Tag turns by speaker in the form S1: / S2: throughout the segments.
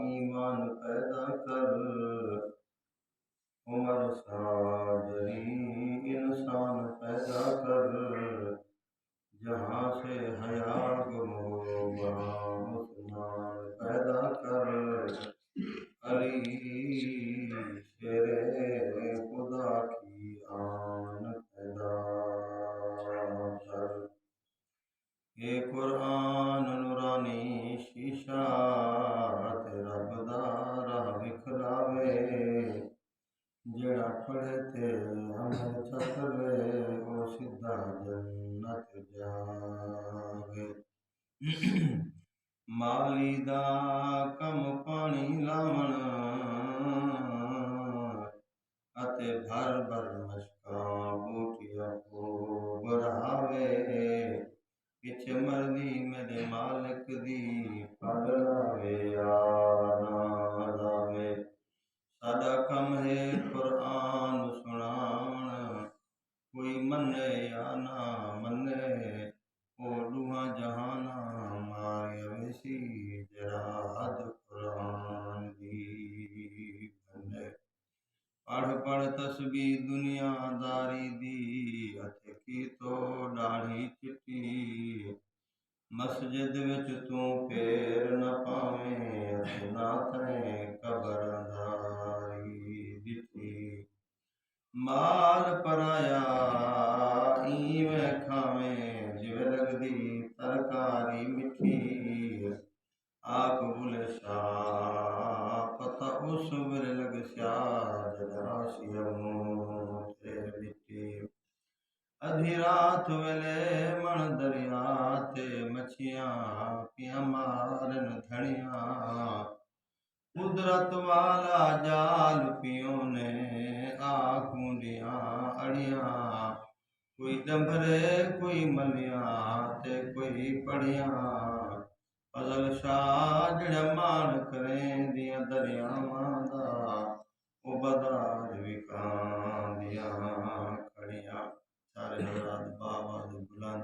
S1: ایمان پیدا کر، عمر ساجری انسان پیدا کر، جہاں سے حیا گمو وہاں عثمان پیدا کر، علی شیر خدا کی آن پیدا کر۔ یہ قرآن نورانی شیشہ تے رب دا راہ وکھلاوے، جڑا پڑھے تے عمل چکرے او سیدھا جنت جاوے۔ مالی دا کم پانی لاون اتے بھر بھر مشکاں بوٹیاں خوب راوے، پچھے مرضی میرے مالک دی پڑھ لاوے یا نہ لاوے۔ ساڈا کم ہے قرآن سناون، کوئی منے یا نہ منے، او دوہاں جہاناں ماریا ویسی جڑا حد قرآن دی بنے۔ پڑھ پڑھ تسبیح دنیا داری دی، اتے کی تو ڈاڑھی چٹی، مسجد وچ تو پیر نہ پاویں، اتے نہ تیں قبر انداری دتی۔ مال پرایا ایویں کھاویں، جویں لگدی ترکاری مٹھی، آکھ بھلے شاہ پتہ اس ویلے لگسیا جدا سی منہ تے مٹی۔ ادھی رات ویلے من دریا تے مچھیاں پیاں مارن دھڑیاں، قدرت والا جال پیوں نے آکھ منڈیاں اڑیاں، کوئی ڈمبرے کوئی ملیاں تے کوئی پڑیاں، فضل شاہ جڑا مان کریں دیاں دریاواں دا، او بدار وکاں دیاں کھڑیاں۔ سارے حضرات بآواز بلند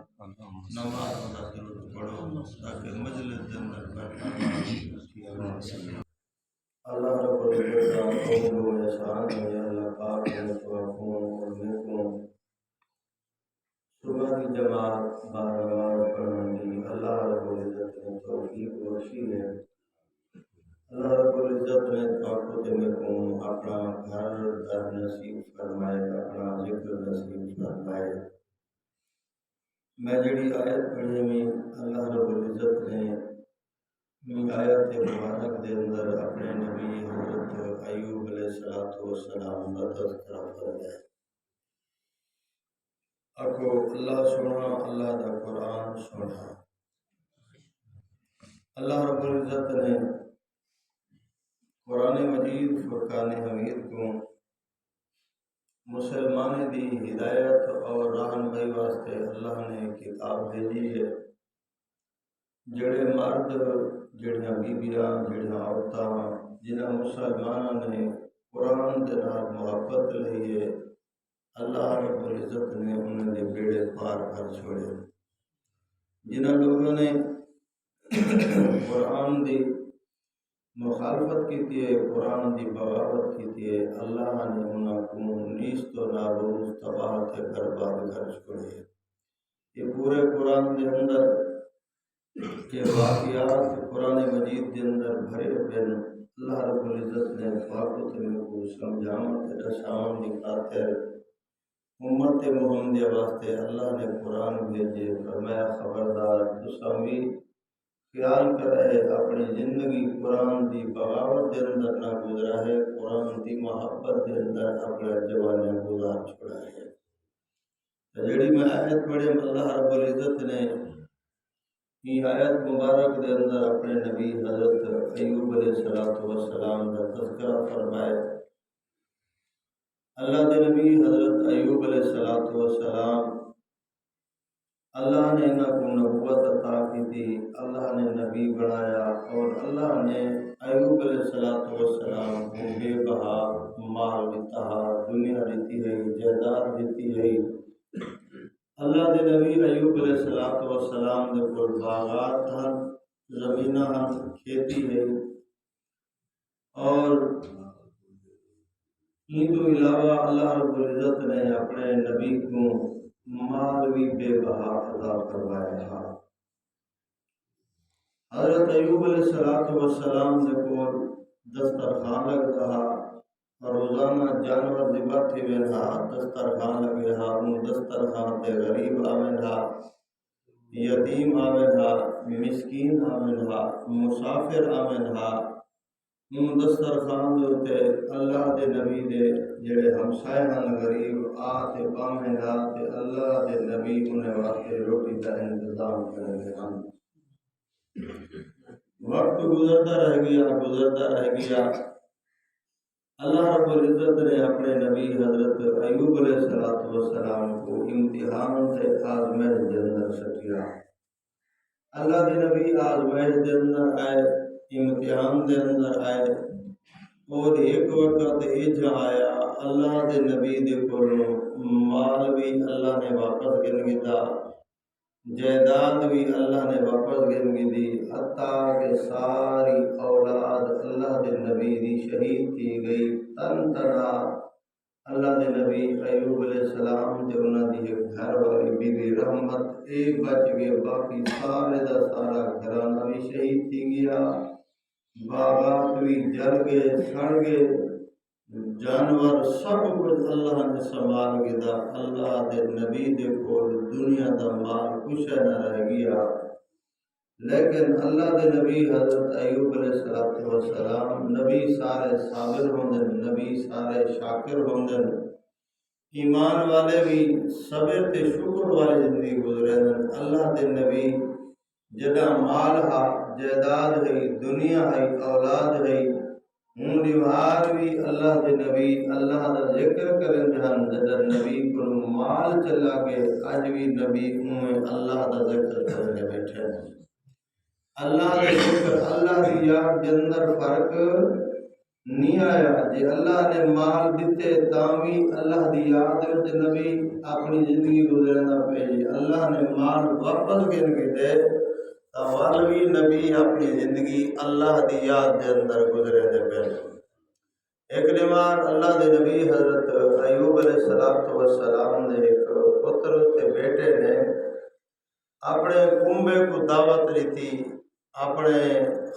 S1: نماز دا درود پڑھو تاکہ مجلس دے اندر بیٹھا اللہ رب العزت کا فضل و احسان ہے۔ اللہ پاک نے تو اپنوں اور نیکوں صبح کی جماعت بار بار پڑھن دی اللہ رب العزت نے توفیق بخشی ہے۔ اللہ رب العزت نے توقع تے نیکوں اپنا گھر در نصیب فرمائے، اپنا ذکر نصیب فرمائے۔ میں جڑی آیت پڑھی میں اللہ رب العزت نے آیت مبارک دے اندر اپنے نبی حضرت ایوب علیہ السلام کا تذکرہ فرمایا۔ آکھو اللہ سونا، اللہ دا قرآن سونا۔ اللہ رب العزت نے قرآن مجید فرقان حمید کو مسلمان دی ہدایت اور رہنمائی واسطے اللہ نے کتاب بھیجی ہے۔ جڑے مرد، جڑیاں بیبیاں، جڑیاں عورتاں جنہاں مسلمانوں نے قرآن دے نال محبت لئی ہے، اللہ رب العزت نے انہوں نے بیڑے پار کر چھوڑے۔ جنہاں لوگوں نے قرآن دی مخالفت کی ہے، قرآن دی بغاوت کی ہے، اللہ نے انہاں کو نیست و نابود تباہ تے برباد کر چھوڑے۔ یہ پورے قرآن دے اندر کے واقعات قرآن مجید کے اندر بھرے پن اللہ رب العزت نے فاقت میں کو سمجھاؤں تے دشاؤں دی خاطر امت محمدیہ واسطے اللہ نے قرآن بھیجے۔ فرمایا خبردار تساں بھی خیال کرے اپنی زندگی قرآن دی بغاوت دے اندر نہ گزرا ہے، قرآن دی محبت دے اندر اپنے جوانیاں گزار چھوڑا ہے۔ جڑی میں آیت پڑھی اللہ رب العزت نے یہ آیت مبارک دے اندر اپنے نبی حضرت ایوب علیہ السلام کا تذکرہ فرمائے۔ اللہ دے نبی حضرت ایوب علیہ السلام اللہ نے انہوں کو نبوت عطا کی تھی، اللہ نے نبی بنایا، اور اللہ نے ایوب علیہ السلام کو بے بہا مال دیتا ہے، دنیا دیتی ہے، جائیداد دیتی ہے۔ اللہ دے نبی ایوب علیہ السلام دے کول باغات ہیں، زمیناں ہیں، کھیتی ہے، اور ان تو علاوہ اللہ رب العزت نے اپنے نبی کو مال بھی بے بہا عطا کروایا تھا۔ حضرت ایوب علیہ السلام نے کو دسترخوان لگتا اور روزانہ جانور ذبح تھی وینا دسترخوان لگے ہا ان دسترخوان تے غریب آمن ہا، یتیم آمن ہا، مسکین آمن ہا، مسافر آمن ہا، ان دسترخوان تے اللہ دے نبی دے جڑے ہمسائے ہن غریب آ تے پامن ہا تے اللہ دے نبی انہیں واسطے روٹی کا انتظام کریں ہن۔ وقت گزرتا رہ گیا، اللہ رب العزت نے اپنے نبی حضرت ایوب علیہ السلام کو امتحان سے آزمائش کے اندر سٹیا۔ اللہ کے نبی آزمائش کے اندر آئے، امتحان کے اندر آئے، اور ایک وقت یہ آیا اللہ کے نبی دے کولوں مال بھی اللہ نے واپس گن گیا، جائیداد بھی اللہ نے واپس گن گئی، حتیٰ کہ ساری اولاد اللہ کے نبی دی شہید کی گئی۔ تن تنا اللہ کے نبی ایوب علیہ السلام تے انہاں دی ایک گھر والی بی بی رحمت ایک بچ گئے، باقی سارے دا سارا گھرانہ بھی شہید تھی گیا، باغات بھی جل گئے، سڑ گئے، جانور سب کچھ اللہ نے سنبھال گیا۔ اللہ دے نبی دے کول دنیا دا مال کچھ نہ رہ گیا، لیکن اللہ دے نبی حضرت ایوب علیہ السلام نبی سارے صابر ہوندن، نبی سارے شاکر ہوندن، ایمان والے بھی صبر تے شکر والے زندگی گزرے دن۔ اللہ دے نبی جدا مال ہا، جائیداد ہے، دنیا ہے، اولاد ہے، ہوں دیوار بھی اللہ دے نبی اللہ دا ذکر کرن جہاں جدا نبی کو مال چلا کے اج بھی نبی اللہ دا ذکر کرنے بیٹھے۔ اللہ دا ذکر اللہ دی یاد کے اندر فرق نہیں آیا، جی اللہ نے مال دیتے تاں بھی اللہ دی یاد وچ نبی اپنی زندگی گزرنا پے، اللہ نے مال واپس گن کے دے والوی نبی اپنی زندگی اللہ دی یاد دے اندر گزرے دے پہ۔ ایک نمار اللہ دے نبی حضرت ایوب علیہ السلام نے ایک پتر تے بیٹے نے اپنے کنبے کو دعوت لی تھی، اپنے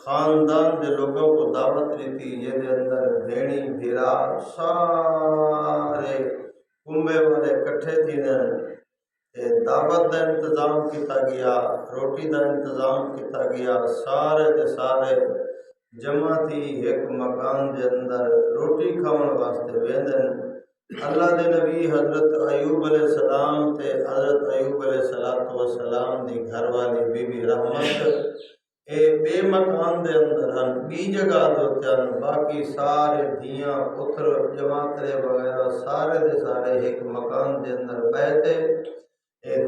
S1: خاندان دے لوگوں کو دعوت لی تھی، یہ دے اندر بھیڑی بھیرا سارے کنبے والے کٹھے تھی دعوت دا انتظام کیتا گیا، روٹی دا انتظام کیتا گیا، سارے دے سارے جمع تھی ایک مکان دے اندر روٹی کھاون واسطے ویندن۔ اللہ دے نبی حضرت ایوب علیہ السلام تے حضرت ایوب علیہ السلام دی گھر والی بی بی رحمت اے بے مکان دے اندر ہن، بی جگہ دوتے ہن، باقی سارے دھیاں پتر جماعترے وغیرہ سارے دے سارے ایک مکان دے اندر بیٹھے۔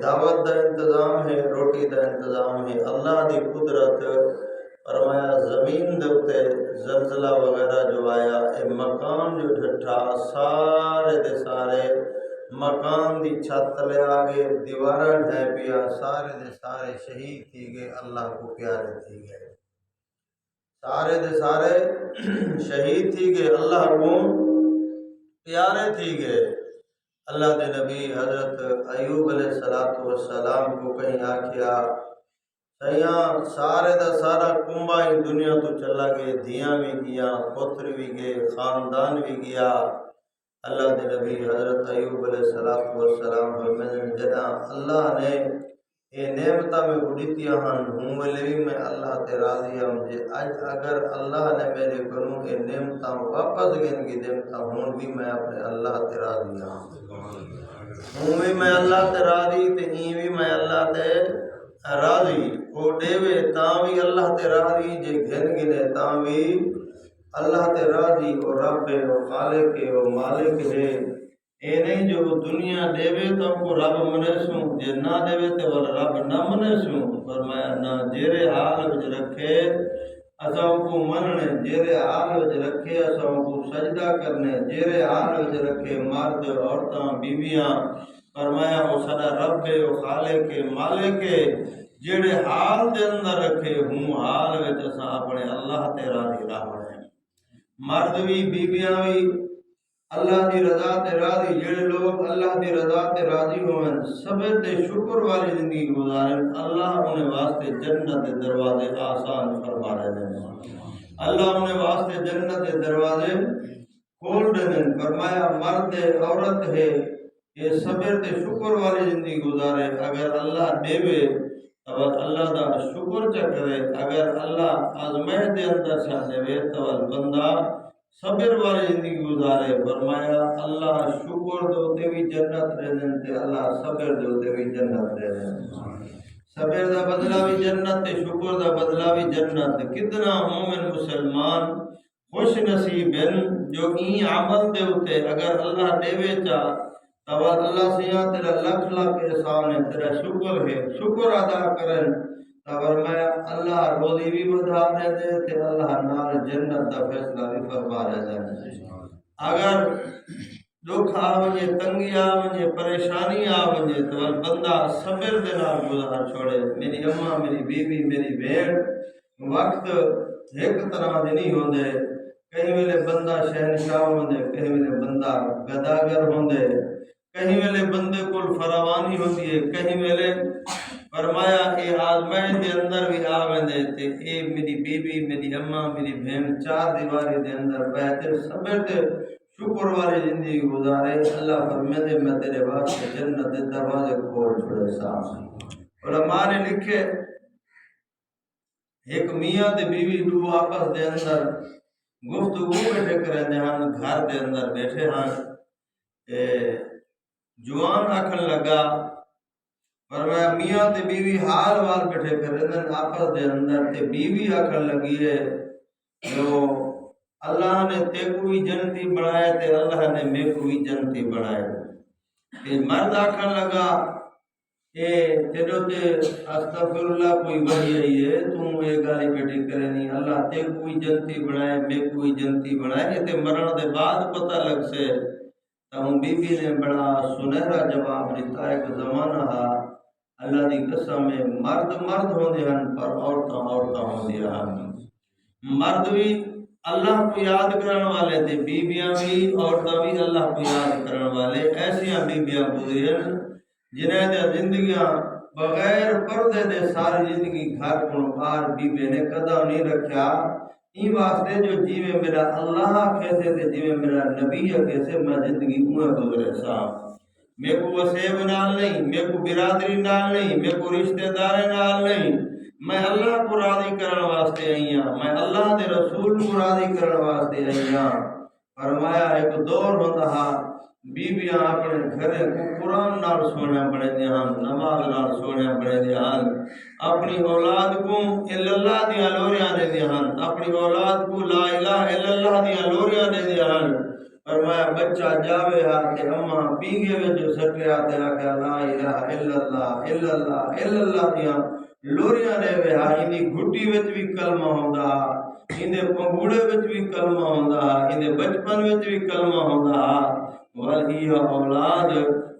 S1: دعوت دا انتظام ہے، روٹی دا انتظام ہے، اللہ دی قدرت فرمایا زمین دے اتے زلزلہ وغیرہ جو آیا، اے مکان جو ڈھٹا سارے دے سارے مکان دی چھت لے آگے، دیوارہ ڈھے پیا، سارے دے سارے شہید تھی گئے، اللہ کو پیارے تھی گئے، سارے دے سارے شہید تھی گئے، اللہ کو پیارے تھی گئے۔ اللہ دے نبی حضرت ایوب علیہ السلام کو کہیں آکھیا سیاں سارے دا سارا کنبا ہی دنیا تو چلا گئے، دھیاں بھی گیا، پتر بھی گئے، خاندان بھی گیا۔ اللہ دے نبی حضرت ایوب علیہ السلام فرمائیں جدا اللہ نے اے نعمتہ میں گھڑیتیاں ہن ہوں ویلے بھی میں اللہ تے راضی ہوں، جے اگر اللہ نے میرے کنوں اے نعمتہ واپس گن کی دیمتا ہوں بھی میں اپنے اللہ تے راضی ہوں، ہوں بھی میں اللہ تے راضی تے ہی بھی میں اللہ تے راضی، وہ ڈیوے تاں بھی اللہ تے راضی، جے گھن گنے تاں بھی اللہ تے راضی، وہ رب ہے، وہ خالق ہے، وہ مالک ہے۔ اے نہیں جو دنیا دیوے تو کو رب منے سوں، جے نہ دیوے تو وہ رب نہ منے سوں۔ فرمایا نہ جیرے حال وچ رکھے اساں کو مننے، جیرے حال وچ رکھے اساں کو سجدہ کرنے، جیرے حال وچ رکھے مرد عورتاں بیویاں، فرمایا وہ سارا رب ہے، وہ خالق ہے، مالک ہے، جیڑے حال دے اندر رکھے ہوں حال وچ اساں اپنے اللہ تے راضی رہنے۔ مرد بھی بیویاں بھی اللہ دی رضا تے راضی، جڑے لوگ اللہ دی رضا تے راضی ہوئن صبر تے شکر والی زندگی گزارن، اللہ انہیں واسطے جنت دے دروازے آسان فرما رہے ہیں، اللہ انہیں واسطے جنت دے دروازے کھول رہے ہیں۔ فرمایا مرد عورت ہے یہ صبر تے شکر والی زندگی گزارے، اگر اللہ دیوے تو اللہ دا شکر چا کرے، اگر اللہ آزمائش دے اندر چا دیوے تو بندہ صبر والی زندگی گزارے۔ فرمایا اللہ شکر دوتے بھی جنت رہ دیں تے اللہ صبر دوتے بھی جنت رہ دیں، صبر دا بدلہ بھی جنت تے شکر دا بدلہ بھی جنت۔ کتنا مومن مسلمان خوش نصیب ہیں جو این عمل دے ہوتے اگر اللہ دیوے چا تو اللہ سیاں تیرا لکھ لاکھ احسان ہے، تیرا شکر ہے، شکر ادا کرن تو فرمایا اللہ روزی بھی بڑھا دے دے تے اللہ نال جنت دا فیصلہ بھی فرما دے دے۔ اگر دکھ آ ونجے، تنگی آ ونجے، پریشانی آ ونجے تو بندہ صبر دے نال گزار چھوڑے۔ میری اماں، میری بیوی، میری بہن وقت ایک طرح دے نہیں ہوندے، کہیں ویلے بندہ شہنشاہ ہوندے، کہیں ویلے بندہ گداگر ہوندے، کہیں ویلے بندے کول فراوانی ہوندی ہے، کہیں ویلے فرمایا اے آزمائش دے اندر بھی آوندے تے اے میری بیوی، میری اماں، میری بہن چار دیواری دے اندر بیٹھے صبر تے شکر والی زندگی گزارے۔ اللہ فرمائے میں تیرے واسطے جنت دے دروازے کھول چھوڑے سا۔ علماء نے لکھے ایک میاں تے بیوی دو آپس دے اندر گفتگو بیٹھے کریں دے ہن، گھر دے اندر بیٹھے ہن، جوان آکھن لگا، فرمایا میاں تے بیوی حال وال بیٹھے کریں دے آپس دے اندر تے بیوی آکھن لگی ہے جو اللہ نے تے کوئی جنتی بنائے تے اللہ نے میں کوئی جنتی بنائے۔ تے مرد آکھن لگا اے تیرو تے استغفر اللہ کوئی وحی آئی ہے، تم اے گالی بیٹھی کرے نہیں، اللہ تے کوئی جنتی بنائے میں کوئی جنتی بنائے۔ تے مرن دے بعد پتہ لگ سے تو بی بی نے بڑا سنہرا جواب دیتا، ایک زمانہ ہا اللہ دی قسم میں مرد مرد ہوندے ہن پر عورتاں عورتاں ہوندیاں ہن، مرد بھی اللہ کو یاد کرن والے تے بیبیاں بھی عورتاں بھی اللہ کو یاد کرن والے۔ ایسیاں بیبیاں گزرین جنہیں دے زندگیاں بغیر پردے دے ساری زندگی گھر کو باہر بیبی نے قدم نہیں رکھیا، این واسطے جو جیوے میرا اللہ کیسے تے جیوے میرا نبی کیسے میں زندگی اوہ گزرے سا۔ میں کو وسیب نال نہیں، میں کو برادری نال نہیں، میں کو رشتہ دار نال نہیں، میں اللہ کو راضی کرن واسطے آئی ہاں، میں اللہ دے رسول کو راضی کرن واسطے آئی ہاں۔ فرمایا ایک دور ہوندا ہا بیبیاں اپنے گھرے کو قرآن نال سونے پڑے دے ہن، نماز نال سونے پڑے دے ہن، اپنی اولاد کو الا اللہ دیاں لوریاں دے دے ہن، اپنی اولاد کو لا الہ الا اللہ دیاں لوریاں دے دے ہن۔ فرمایا بچہ جاوے ہا تے اماں پینگے وچ سٹیا تے آکھیا لا الہ الا اللہ الا اللہ الا اللہ دیاں لوریاں دے وے ہا، اندی گھٹی وچ بھی کلمہ ہوندا، اندے پنگوڑے وچ بھی کلمہ ہوندا، اندے بچپن وچ بھی کلمہ ہوندا، ولی اولاد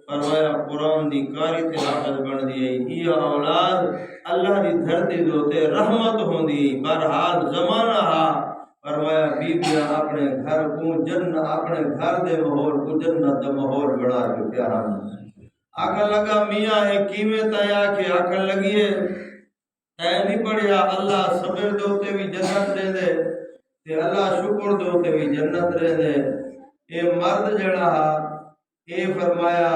S1: فرمایا قرآن دی کاری تے حافظ بن دی، یہ اولاد اللہ دی دھرتی دوتے رحمت ہوندی۔ بہرحال زمانہ ہا فرمایا بیبیاں اپنے گھر کو جنت، اپنے گھر دے ماحول کو جنت دا ماحول بنا چکیا ہن۔ آکھن لگا میاں ہے کیویں تایا کہ آکھن لگیے اے نہیں پڑھیا اللہ صبر دوتے بھی جنت دے دے تے اللہ شکر دوتے بھی جنت دے دے۔ اے مرد جڑا ہا اے فرمایا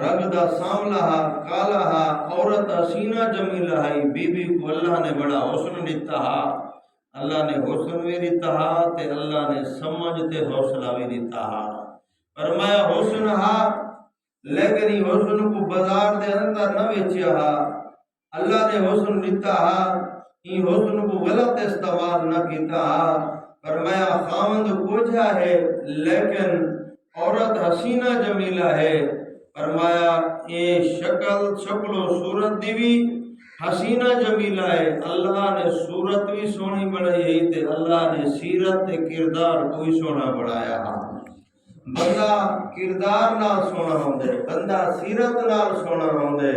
S1: رنگ دا ساملا ہا، کالا ہا، عورت حسینہ جمیلہ ہے، بی بی کو اللہ نے بڑا حسن دیتا ہا، اللہ نے حسن بھی دیتا ہا تے اللہ نے سمجھتے حوصلہ بھی دیتا ہا۔ فرمایا حسن ہا لیکن یہ حسن کو بازار دے اندر نہ بیچیا ہا، اللہ نے حسن دیتا ہا، یہ حسن کو غلط استعمال نہ کیتا ہا۔ فرمایا خاوند کوجھا ہے لیکن عورت حسینہ جمیلہ ہے۔ فرمایا یہ شکل و صورت دی بھی حسینہ جمیلہ ہے، اللہ نے صورت بھی سونی بنائی ہے تے اللہ نے سیرت تے کردار کوئی سونا بنایا ہا۔ بندہ کردار نال سونا ہوندے، بندہ سیرت نال سونا ہوندے،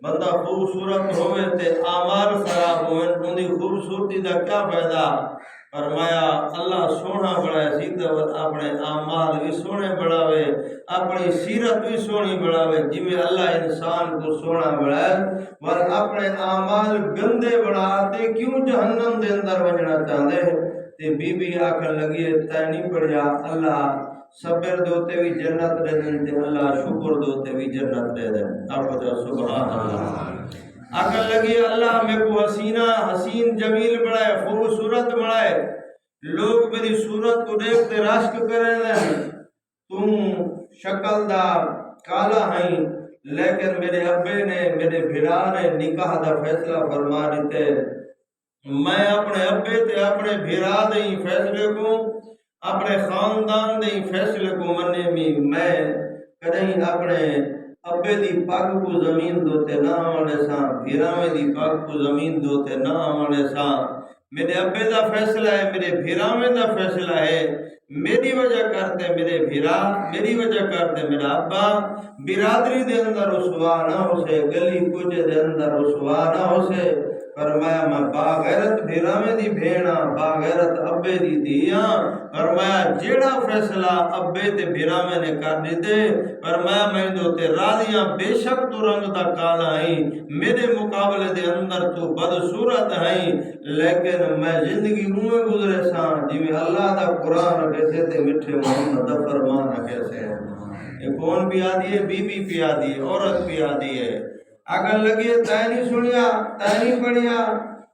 S1: بندہ خوبصورت ہوئے تے اعمال خراب ہوئے، ان دی خوبصورتی دا کیا فائدہ؟ فرمایا اللہ سونا بنایا سی تو اپنے اعمال بھی سونے بناوے، اپنی سیرت بھی سونی بناوے، جی میں اللہ انسان کو سونا بنایا ور اپنے اعمال گندے بناتے کیوں جہنم دے اندر وجنا چاہتے تے بی بی آکھن لگی تے نہیں پڑھیا اللہ صبر دوتے بھی جنت دے دیں تے اللہ شکر دوتے بھی جنت دے دیں۔ آپ کو سبحان اللہ آکھن لگی اللہ میں کو حسین جمیل بنائے، خوبصورت بنائے، لوگ میری صورت کو دیکھتے رشک کریں دیں، تم شکل دا کالا ہیں، لیکن میرے ابے نے میرے بھرا نے نکاح دا فیصلہ فرما دیتے، میں اپنے ابے تے اپنے بھرا دے فیصلے کو، اپنے خاندان دے فیصلے کو مننے میں کدیں اپنے ابے دی پاک کو زمین دوتے نہ آمانے ساں، بھیرامے دی پاک کو زمین دوتے نہ آمانے ساں، میرے ابے دا فیصلہ ہے، میرے بھیرامے دا فیصلہ ہے، میری وجہ کرتے میرے بھیرا، میری وجہ کرتے میرا ابا، برادری دے اندر رسوا نہ ہو سے، گلی کوچے دے اندر رسوا نہ ہو سے، فرمایا میں باغیرت بھیرامے دی بھیڑا، باغیرت ابے دی دیاں، فرمایا جیڑا فیصلہ ابے تے بھیرامے نے کر دیتے، فرمایا میں دوتے راضیاں بے شک تو رنگ دا کالا ہیں، میرے مقابلے دے اندر تو بدصورت ہیں، لیکن میں زندگی میں گزرے ساں جی میں اللہ دا قرآن کیسے تے مٹھے محمد دا فرمان کیسے ہیں۔ یہ کون پیا دیئے؟ بی بی پیا دیئے، عورت پیا دیئے۔ اگر لگی تے نہیں سنیا، تے نہیں پڑھیا،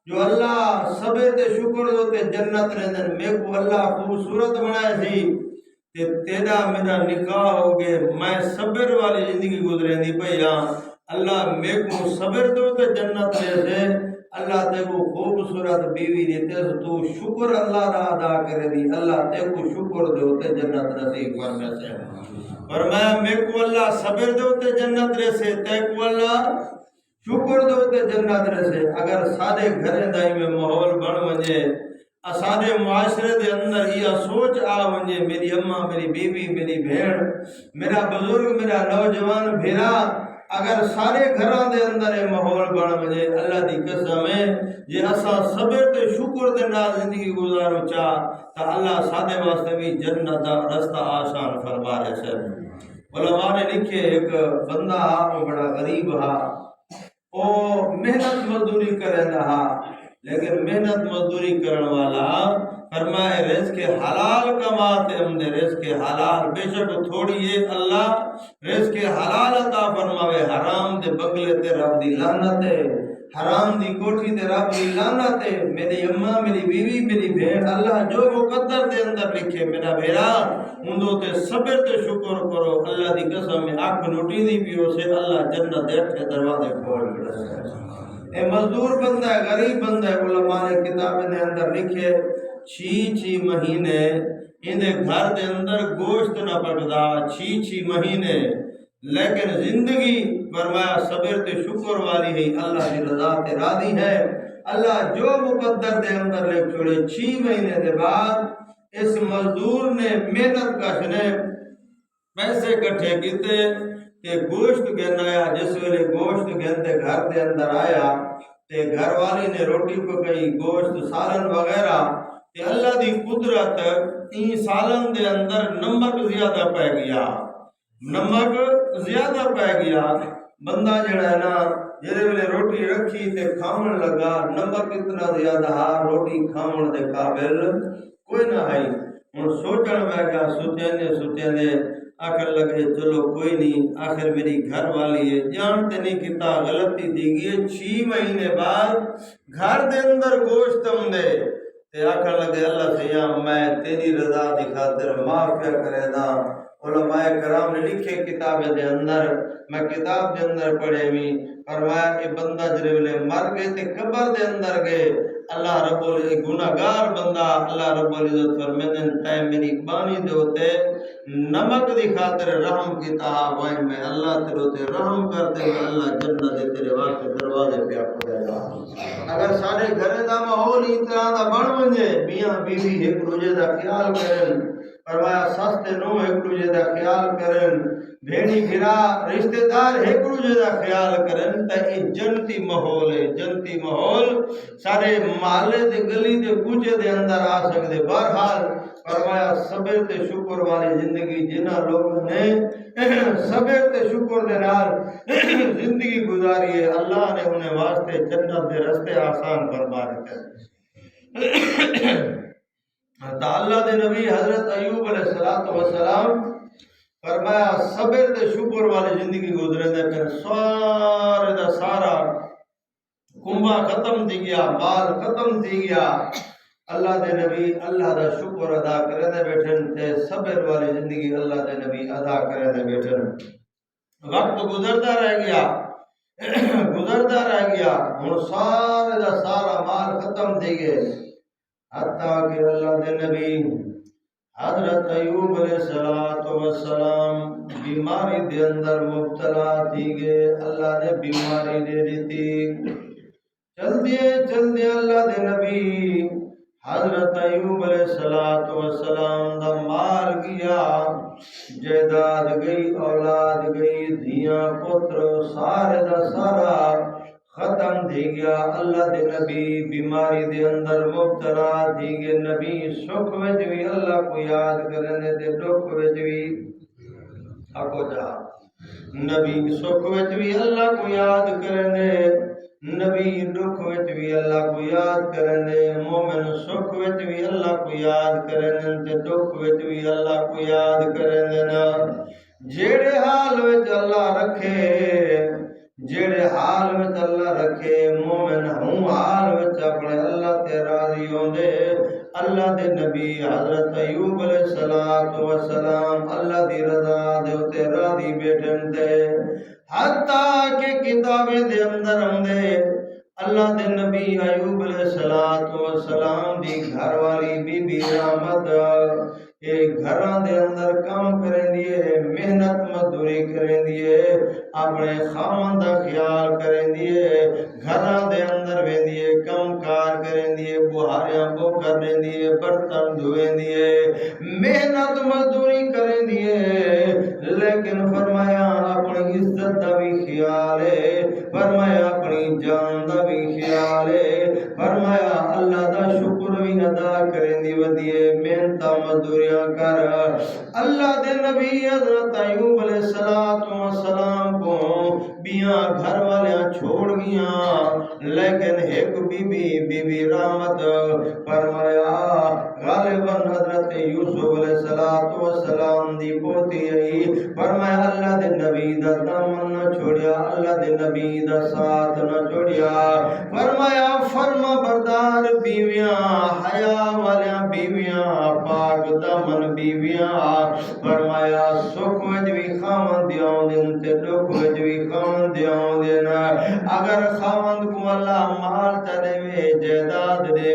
S1: جو اللہ سبے تے شکر دو تے جنت رہن، میں کو اللہ خوبصورت بنائے تھی کہ تیرا میرا نکاح ہو گئے، میں صبر والی زندگی گزرے دی پہیا، اللہ میں کو صبر دو تے جنت رہے سے، اللہ تے کو خوبصورت بیوی دیتے تو شکر اللہ را ادا کرے دی، اللہ تے کو شکر دو تے جنت نصیب فرمے سے، فرمایا میں کو اللہ صبر دو تے جنت رہے سے، تے کو اللہ شکر دو تے جنت رہے سے۔ اگر سارے گھریں دائی میں ماحول بن ونجے، سارے معاشرے دے اندر یہ سوچ آ ونجے، میری اماں، میری بیوی، میری بھیڑ، میرا بزرگ، میرا نوجوان بھیرا، اگر سارے گھراں دے اندر یہ ماحول بن ونجے، اللہ دی قسم ہے جے اساں صبر تے شکر دے نال زندگی گزارو چاہ تا اللہ سادے واسطے بھی جنت دا رستہ آسان فرما رہے سے۔ علماء نے لکھے ایک بندہ وہ بڑا غریب ہا، او محنت مزدوری کریں رہا، لیکن محنت مزدوری کرن والا فرمائے رزق حلال کماتے ہم دے، رزق حلال بے شک تھوڑی ہے، اللہ رزق حلال عطا فرماوے، حرام دے بنگلے تے رب دی لعنت ہے، حرام دی کوٹھی تے رب دی لعنت ہے، میری اماں، میری بیوی، میری بہن، اللہ جو مقدر دے اندر لکھے میرا بھیرا اندو تے صبر تے شکر کرو، اللہ دی قسم میں آنکھ لٹی دی پیو سے اللہ جنت دے اٹھے دروازے کھول گئے۔ اے مزدور بندہ ہے، غریب بندہ ہے، علماء نے کتابیں دے اندر لکھے 6 مہینے اندے گھر دے اندر گوشت نہ پکدا، 6 مہینے، لیکن زندگی فرمایا صبر تے شکر والی ہے، اللہ کی رضا تے راضی ہے، اللہ جو مقدر دے اندر لکھ چھوڑے۔ 6 مہینے دے بعد اس مزدور نے محنت کش نے پیسے کٹھے کیتے کہ گوشت گن آیا، جس ویلے گوشت گندے گھر دے اندر آیا تے گھر والی نے روٹی پکائی، گوشت سالن وغیرہ، تے اللہ دی قدرت این سالن دے اندر نمک زیادہ پہ گیا، نمک زیادہ پہ گیا، بندہ جڑا ہے نا جڑے ویلے روٹی رکھی تے کھاون لگا، نمک اتنا زیادہ ہا روٹی کھاون دے قابل کوئی نہ آئی، ہن سوچن میں گیا، سوچے آخر لگے چلو کوئی نہیں، آخر میری گھر والی ہے، جانتے نہیں کتا غلطی دی گئی، 6 مہینے بعد گھر دے اندر گوشت ہم دے تے آخر لگے اللہ سیاں میں تیری رضا دی خاطر معافیا کرے دا۔ علماء کرام نے لکھے کتاب دے اندر، میں کتاب دے اندر پڑھے بھی، فرمایا کہ بندہ جڑے ویلے مر گئے تے قبر دے اندر گئے، اللہ رب العزت گناہگار بندہ، اللہ رب العزت فرمیندن تے میری بانی دے ہوتے نمک دی خاطر رحم کیتا، وائے میں اللہ تیرے تے رحم کرتے ہیں، اللہ جنت دے تیرے واسطے دروازے پہ آپ دے گا۔ اگر سارے گھرے دا ماحول اس طرح دا بن ونجے، میاں بیوی ایک دوجے دا خیال کرن، فرمایا سستے نو ایک دوجے دا خیال کرن بھیڑی بھرا رشتہ دار ایک دوجے دا خیال کرن تے اے جنتی ماحول ہے جنتی ماحول سارے محلے دے گلی دے کوچے دے اندر آ سکدے بہرحال فرمایا صبر تے شکر والی زندگی جنہاں لوگوں نے صبر تے شکر دے نال زندگی گزاری ہے اللہ نے انہیں واسطے جنت دے رستے آسان فرما دتے تو اللہ دے نبی حضرت ایوب علیہ السلام فرمایا صبر تے شکر والی زندگی گزرے دے پھر سارے دا سارا کنبا ختم تھی گیا مال ختم تھی گیا اللہ دے نبی اللہ دا شکر ادا کرے دے بیٹھن تے صبر والی زندگی اللہ دے نبی ادا کرے دے بیٹھن وقت گزرتا رہ گیا ہن سارے دا سارا مال ختم تھی گئے حتیٰ کہ اللہ دے نبی حضرت ایوب علیہ السلام بیماری دے اندر مبتلا تھی گئے اللہ نے بیماری دے دیتی چلدے اللہ دے نبی حضرت ایوب علیہ السلام دا مال گیا جائیداد گئی اولاد گئی دھیاں پتر سارے دا سارا ختم تھی گیا اللہ دے نبی بیماری دے اندر مبتلا تھی گئے نبی سکھ وچ بھی اللہ کو یاد کرنے تے دکھ وچ بھی آکو جا نبی سکھ وچ بھی اللہ کو یاد کرنے نبی دکھ وچ بھی اللہ کو یاد کرنے مومن سکھ وچ بھی اللہ کو یاد کرنے تے دکھ وچ بھی اللہ کو یاد کرنے نا جیڑے حال وچ اللہ رکھے جیڑے حال وچ اللہ رکھے مومن ہوں حال وچ اپنے اللہ تے راضی ہوندے اللہ دے نبی حضرت ایوب علیہ السلام اللہ دی رضا دے تے راضی بیٹھن دے حتیٰ کہ کتابیں دے اندر آندے اللہ دے نبی ایوب علیہ السلام دی گھر والی بی بی رحمت ایک گھراں دے اندر کام کریں دیئے محنت مزدوری کریں دیئے اپنے خاوند دا خیال کریں دیئے گھراں دے اندر وین دیئے کام کار کریں دیئے بہاریاں بو کریں دیئے برتن دھویں دیئے محنت مزدوری کریں دیئے لیکن فرمایا اپنی عزت دا بھی خیال ہے فرمایا اپنی جان دا بھی خیال ہے فرمایا اللہ دا شکر بھی ادا کریں دی ودیے محنت مزدوریاں کر اللہ دے نبی حضرت ایوب علیہ السلام کو بیاں گھر والیاں چھوڑ گیاں لیکن ایک بی بی رحمت فرمایا غالباً حضرت یوسف علیہ السلام دی پوتی آئی فرمایا اللہ دے نبی دا دامن نہ چھوڑیا اللہ دے نبی دا ساتھ نہ چھوڑیا فرمایا فرما بردار بیویاں حیا والیاں بیویاں پاک دامن بیویاں فرمایا سکھ وچ بھی خاوند دیاں دن تے دکھ وچ بھی خاوند دیاں دن اگر خاوند کو اللہ مال تے دے جائیداد دے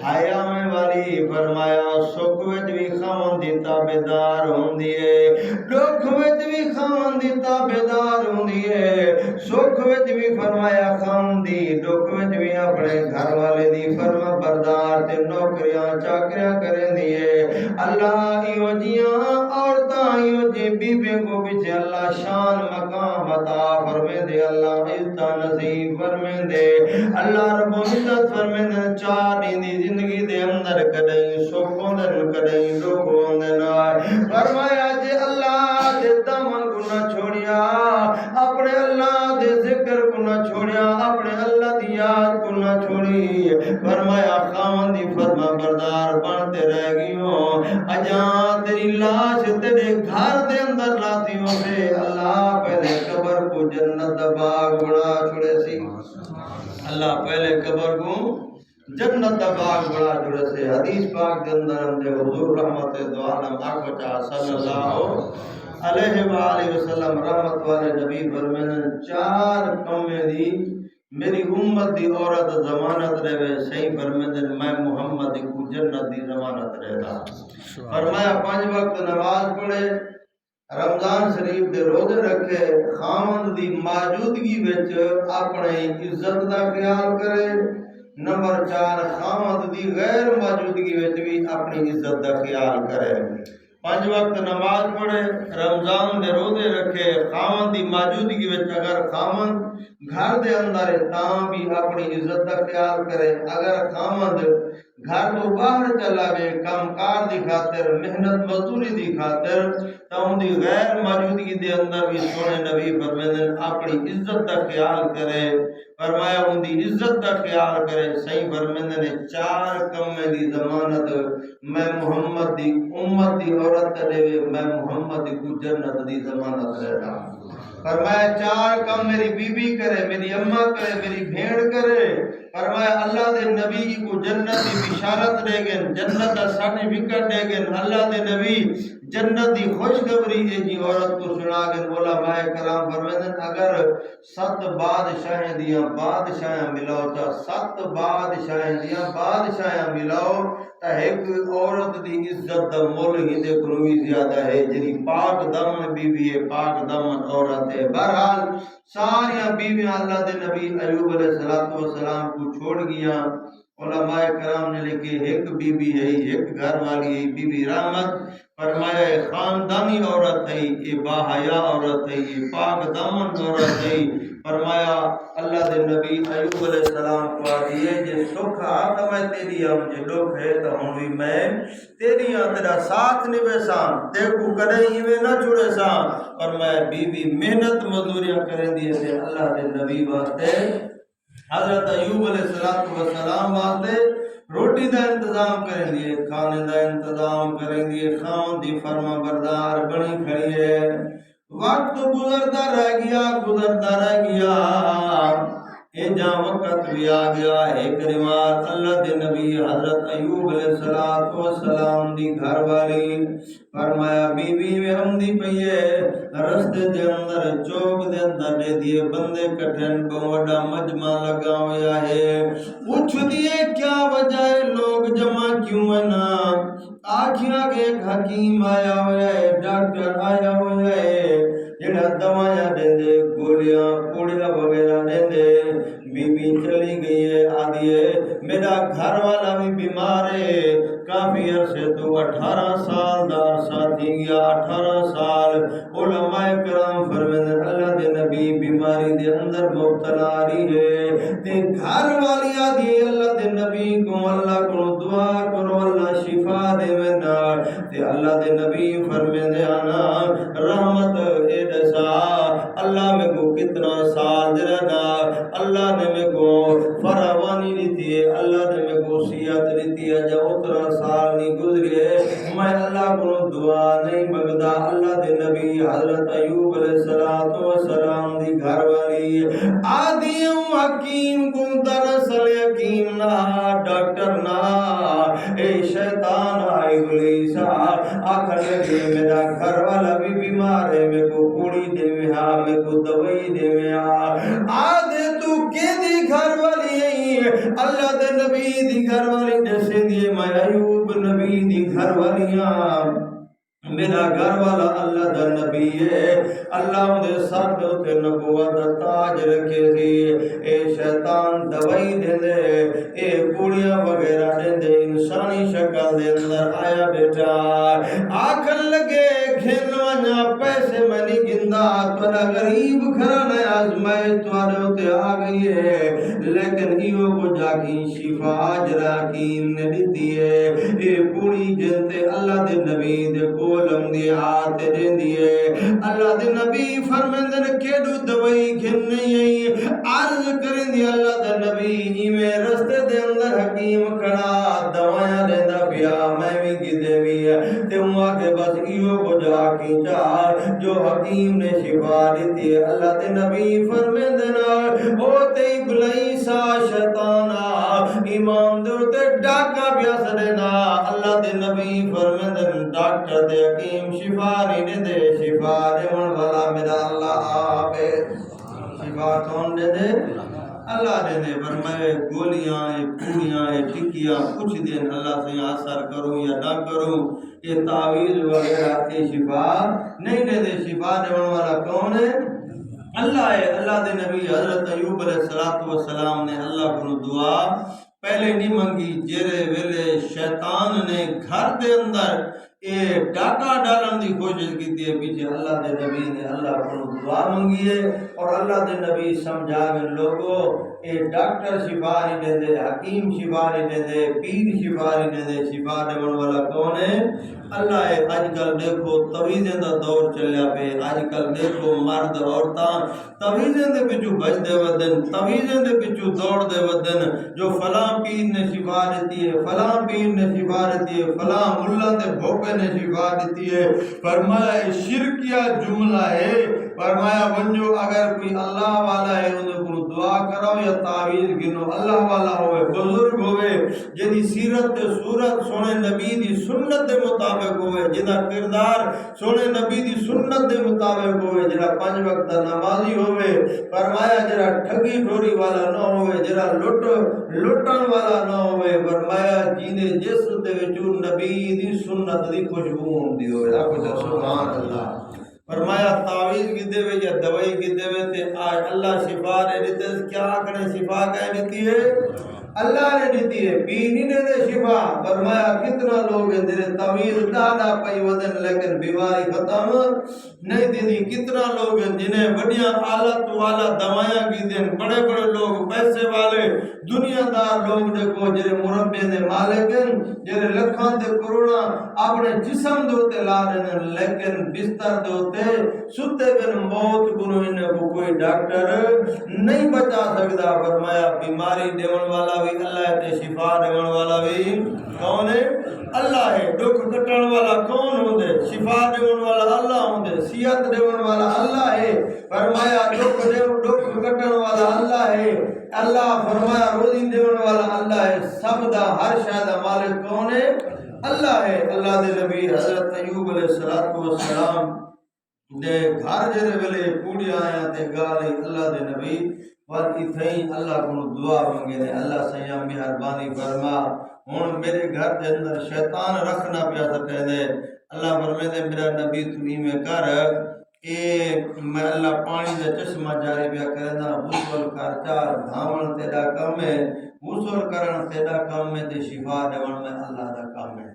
S1: حیا میں والی فرمایا سکھ وچ بھی خاوند دی تابعدار ہوندی ہے دکھ وچ بھی خاوند دی تابعدار ہوندی ہے سکھ وچ بھی فرمایا خاوند دی دکھ وچ بھی اپنے گھر والے دی فرما بردار تے نوکریاں چاکریاں کریں دیئے اللہ ایو جیاں عورتاں ایو جی بیبے کو بچ اللہ شان مقام عطا فرمے دے اللہ عزت نصیب فرمے دے اللہ رب عزت فرمے دے چار دی زندگی دے اندر کدیں سکھوں دن کدیں دکھوں دن فرمایا جے اللہ دے دامن کو نہ چھوڑیا اپنے اللہ دے ذکر کو نہ چھوڑیا اپنے اللہ دی یاد کو نہ چھوڑی فرمایا خاوند دی فرما بردار بنتے رہ گئیوں اجاں تیری لاش تیرے گھر دے اندر لاتی ہوں سے اللہ پہلے قبر کو جنت دا باغ بنا چھوڑے سی اللہ پہلے قبر کو جنت دا باغ بنا چھوڑے سے حدیث پاک دے اندر ہم دے حضور رحمت دو عالم آنکھ بچا صلی اللہ علیہ وآلہ وسلم رحمت والے نبی فرمائن چار کمیں دی میری امت دی عورت ضمانت رہے صحیح فرمائن میں محمد کو جنت دی ضمانت رہتا فرمایا 5 وقت نماز پڑھے رمضان شریف دے روزے رکھے خاوند دی موجودگی وچ اپنی عزت دا خیال کرے نمبر 4 خامد دی غیر موجودگی وچ بھی اپنی عزت دا خیال کرے 5 وقت نماز پڑھے رمضان دے روزے رکھے خامد دی موجودگی وچ اگر خامد گھر دے اندر ہے تاں بھی اپنی عزت دا خیال کرے اگر خامد گھر تو باہر چلا گئے کام کار دی خاطر محنت مزدوری دی خاطر تاں ان دی غیر موجودگی دے اندر بھی سونے نبی فرمائے اپنی عزت دا خیال کرے فرمایا ان دی عزت دا خیال کرے صحیح فرمائے نے 4 کم دی ضمانت میں محمد دی امت دی عورت دے میں محمد دی کو جنت دی ضمانت دیتا فرمایا 4 کم میری بی بی کرے میری اماں کرے میری بھیڑ کرے فرمایا اللہ دے نبی کو جنت دی بشارت دے گن جنت دا سرٹیفکیٹ دے گن اللہ دے نبی جنت دی خوشخبری ہے جی عورت کو سنا گن علماء کرام فرمائے اگر 7 بادشاہیں دیاں بادشاہیں ملاؤ تا 7 بادشاہیں دیاں بادشاہیں ملاؤ تا ایک عورت دی عزت دا مول ہی دے کروی زیادہ ہے جنی پاک دمن بی بی ہے پاک دمن عورت ہے بہرحال ساریاں بیویاں اللہ دے نبی ایوب علیہ السلام کو چھوڑ گیا علماء کرام نے لکھے ایک بی بی ہے ایک گھر والی ہے بی بی رحمت فرمایا یہ خاندانی عورت ہے یہ باحیا عورت ہے یہ پاک دامن عورت ہے فرمایا اللہ دے نبی ایوب علیہ السلام کو آدھیے جے سکھ آتا میں تیری ہم جے لوگ ہے تو ہوں بھی میں تیری ہاں تیرا ساتھ نبے سان دیکھو کدے ہی میں نہ چھوڑے سان فرمایا بی بی محنت مزدوریاں کریں دیئے تھے اللہ دے نبی واسطے حضرت ایوب علیہ السلام واسطے روٹی دا انتظام کریں دیئے کھانے دا انتظام کریں دیئے خان دی فرما بردار بنی کھڑی ہے وقت گزرتا رہ گیا اے جہاں وقت بھی آ گیا ایک روایت اللہ دے نبی حضرت ایوب علیہ السلام دی گھر والی فرمایا بی بی میں ہم دی پئیے رستے دے اندر چوک دے اندر دے دیے بندے کٹھن کو وڈا مجمع لگا ہویا ہے پوچھ دیے کیا وجہ ہے لوگ جمع کیوں ہے نا آکھیا کہ ایک حکیم آیا ہوا ہے ڈاکٹر آیا ہوا ہے جڑا دوائیاں دیندے گولیاں پوڑیاں وغیرہ دیندے بی بی چلی گئی ہے آدھی ہے میرا گھر والا بھی بیمار ہے کافی عرصے تو 18 سال دار ساتھی گیا 18 سال علماء کرام فرمائے اللہ دے نبی بیماری دے اندر مبتلا رہی ہے تے گھر والی آدھی اللہ دے نبی کو اللہ کو دعا کرو اللہ شفا دے وینا تے اللہ دے نبی فرمائے آنا رحمت اے دسا اللہ میں کو کتنا سال دے رہنا اللہ نے میں کو فراوانی دیتی ہے اللہ نے میں کو سیات دیتی ہے جب اتنا سال نہیں گزرے میں اللہ کو دعا نہیں مگدا اللہ دے نبی حضرت ایوب علیہ السلام دی گھر والی آدھیوں حکیم کو دراصل یقین نہ ڈاکٹر نہ اے شیطان آئی ابلیس آخر لگے میرا گھر والا بھی بیمار ہے میں کو پوڑی دے میں ہاں میں کو دوائی دے میں آدھے تو کے دی گھر والی ہے اللہ دے نبی دی گھر والی جیسے دیے میں ایوب نبی دی گھر والیاں میرا گھر والا اللہ دا نبی ہے اللہ دے سر دے تے نبوت تاج رکھے سی اے شیطان دوائی دے دے اے پوڑیاں وغیرہ دے دے انسانی شکل دے اندر آیا بیٹا آکھن لگے گھن ونجا پیسے میں نہیں گندا تھوڑا غریب گھرانا آزمائش تھوڑے تے آ گئی ہے لیکن ایو کو جا کی شفا اجرا حکیم نے دیتی ہے اے پوڑی جنتے اللہ دے نبی دے کولم دی آتے دیں دیئے اللہ دے نبی فرمندن کیڑو دوائی گھن نہیں آئی عرض کریں دی اللہ دے نبی ایمیں رستے دے اندر حکیم کھڑا دوائیاں دیندہ پیا میں بھی گدے بھی تے ہوا کہ بس ایو کو جا کی چار جو حکیم نے شفا دیتی ہے اللہ دے نبی فرمندن ہوتے ابلیسا شیطانا ایمان دوتے ڈاکا بیا سڑنا اللہ دے نبی فرمندن ڈاکٹر دے حکیم شفا نہیں دے شفا دے من والا میرا اللہ آپے شفا کون دے دے اللہ دے دے فرمائے گولیاں پوڑیاں ٹکیاں کچھ دن اللہ سے اثر کروں یا نہ کروں یہ تعویذ وغیرہ یہ شفا نہیں دے دے شفا دے من والا کون ہے اللہ دے نبی حضرت ایوب علیہ السلام نے اللہ کو دعا پہلے نہیں منگی جیرے ویلے شیطان نے گھر دے اندر اے ڈاکہ ڈالن دی کوشش کی ہے پیچھے اللہ دے نبی نے اللہ کو دعا منگی ہے اور اللہ دے نبی سمجھا گئے لوگوں اے ڈاکٹر شفا نہیں دے دے حکیم شفا نہیں دے دے پیر شفا نہیں دے دے شفا دیون والا کون ہے اللہ ہے آج کل دیکھو تویزیں دا دور چلیا پہ آج کل دیکھو مرد عورتاں تویزیں دے پچھو بج دے ودن تویزیں دے پچھو دوڑ دے ودن جو فلاں پیر نے شفا دیتی ہے فلاں پیر نے شفا دیتی ہے فلاں ملا تے بھوکے نے شفا دیتی ہے فرمایا شرکیہ جملہ ہے فرمایا ونجو اگر کوئی اللہ والا ہے انہیں کو دعا کرو یا تعویذ گنو اللہ والا ہوئے بزرگ ہوئے جنہی سیرت صورت سونے نبی دی سنت دے مطابق ہوئے جنہا کردار سونے نبی دی سنت دے مطابق ہوئے جنہا 5 وقت نمازی ہوئے فرمایا جنہا ٹھگی ٹھوری والا نہ ہوئے جنہا لٹن والا نہ ہوئے فرمایا جنہیں جس دے وچوں نبی دی سنت دی خوشبو ہوندی ہوئے آپ کو سبحان اللہ فرمایا تعویذ کی دے وے یا دوائی کی دے وے تے آج اللہ شفا نے دیتے کیا کرے شفا کہہ دیتی ہے اللہ نے دیتی ہے پینی نے دے شفا فرمایا کتنا لوگ ہیں جنہیں تعویذ ڈاڈا پئی ودن لیکن بیماری ختم نہیں دیتی کتنا لوگ ہیں جنہیں بڑیاں آلت والا دوائیاں کی دیں بڑے بڑے لوگ پیسے والے دنیا دار لوگ دیکھو جنہیں مربے دے مالک ہیں جنہیں لکھان دے کروڑا اپنے جسم دوتے لا رہے ہیں لیکن بستر دوتے ستے بن موت کنو انہیں کو کوئی ڈاکٹر نہیں بچا سکتا فرمایا بیماری دیون والا بھی اللہ ہے تے شفا دیون والا بھی کون ہے اللہ ہے دکھ کٹن والا کون ہوندے شفا دیون والا اللہ ہوندے صحت دیون والا اللہ ہے فرمایا دکھ کٹن والا اللہ ہے اللہ فرمایا روزی دیون والا اللہ ہے سب دا ہر شے دا مالک کون ہے اللہ ہے اللہ دے نبی حضرت ایوب علیہ السلام دے گھر جڑے ویلے کوڑی آیا تے گالے اللہ دے نبی پر اتھیں اللہ کو دعا منگے نے اللہ سیاں مہربانی فرما ہن میرے گھر دے اندر شیطان رکھنا پیا سکے دے اللہ فرمے دے میرا نبی تو میں کر اے میں اللہ پانی دا چشمہ جاری پیا کرنا غسل کر چار دھاون تیرا کم ہے غسل کرن تیرا کم ہے تے شفا دیون میں اللہ دا کام ہے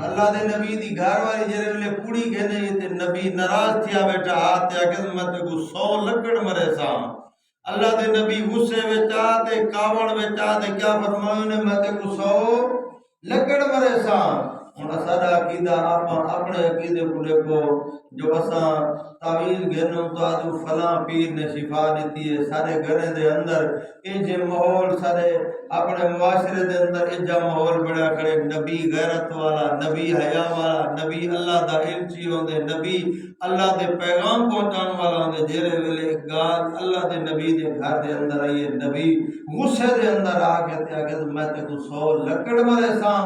S1: اللہ دے نبی دی گھر والی جڑے ویلے پوڑی کہنے تے نبی ناراض تھیا بیٹا ہاتھ تے کہ میں تے کو 100 لکڑ مرے ساں اللہ دے نبی غصے وچ آ تے کاوڑ وچ آ تے کیا فرمایا نے میں تے کو 100 لکڑ مرے ساں ہن سارا عقیدہ اپنے عقیدے کو دیکھو جو اساں تعویذ گھنوں تو آدو فلاں پیر نے شفا دیتی ہے سارے گھریں دے اندر اے جے ماحول سارے اپنے معاشرے دے اندر اے جا ماحول بڑا کھڑے نبی غیرت والا نبی حیا والا نبی اللہ دا علچی ہوندے نبی اللہ دے پیغام پہنچان والا ہوندے جیرے ویلے گال اللہ دے نبی دے گھر دے اندر آئیے نبی غصے دے اندر آ کے تے میں تے کو 100 لکڑ مرے ساں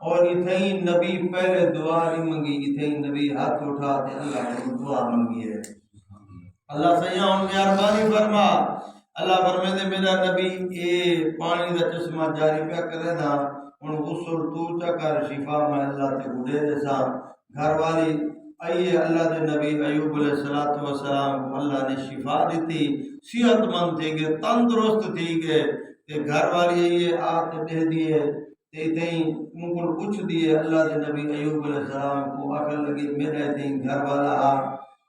S1: اور اتھیں نبی پہلے دعا نہیں منگی اتھیں نبی ہاتھ اٹھا تے اللہ نے دعا منگی ہے اللہ سیاں مہربانی فرما اللہ فرمے دے میرا نبی اے پانی دا چشمہ جاری پیا کرے نا ان غسل تو چکر شفا میں اللہ تے گھڑے دے سا گھر والی آئیے اللہ دے نبی ایوب علیہ السلام کو اللہ نے شفا دیتی صحت مند تھی گئے تندرست تھی گئے کہ گھر والی آئیے آتے دے دیئے تیتیں مکل پوچھ دیئے اللہ دے نبی ایوب علیہ السلام کو آکر لگی میرے تیں گھر والا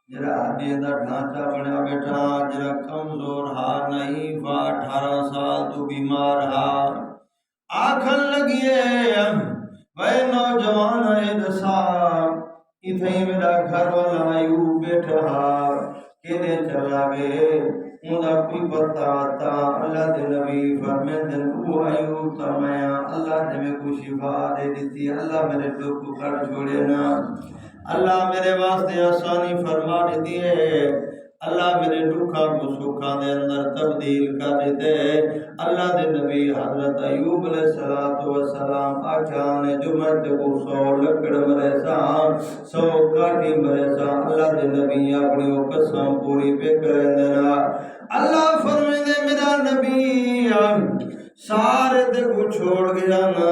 S1: جرا ہڈی اندر ڈھانچہ بنیا بیٹھا جرا کمزور ہا نہیں 18 سال تو بیمار ہا آکھن لگیے وے نوجوان ہے دسا اتھیں میرا گھر والا ایوب بیٹھا ہا کدے چلا گئے انہا کوئی پتہ آتا اللہ دے نبی فرمیندن او ایوب تمایا اللہ نے میں کو شفا دے دیتی اللہ میرے دکھ کو کر چھوڑے نا اللہ میرے واسطے آسانی فرما دیتی ہے اللہ میرے دکھا کو سکھا دے اندر تبدیل کر دیتے اللہ دے نبی حضرت ایوب علیہ السلام آچانے جو مرد کو 100 لکڑ مرے سا 100 کاٹی مرے سا اللہ دے نبی اپنی وہ قسم پوری پہ کریں دینا اللہ فرمے دے میرا نبی سارے دے کو چھوڑ گیا نا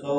S1: 100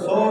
S1: 100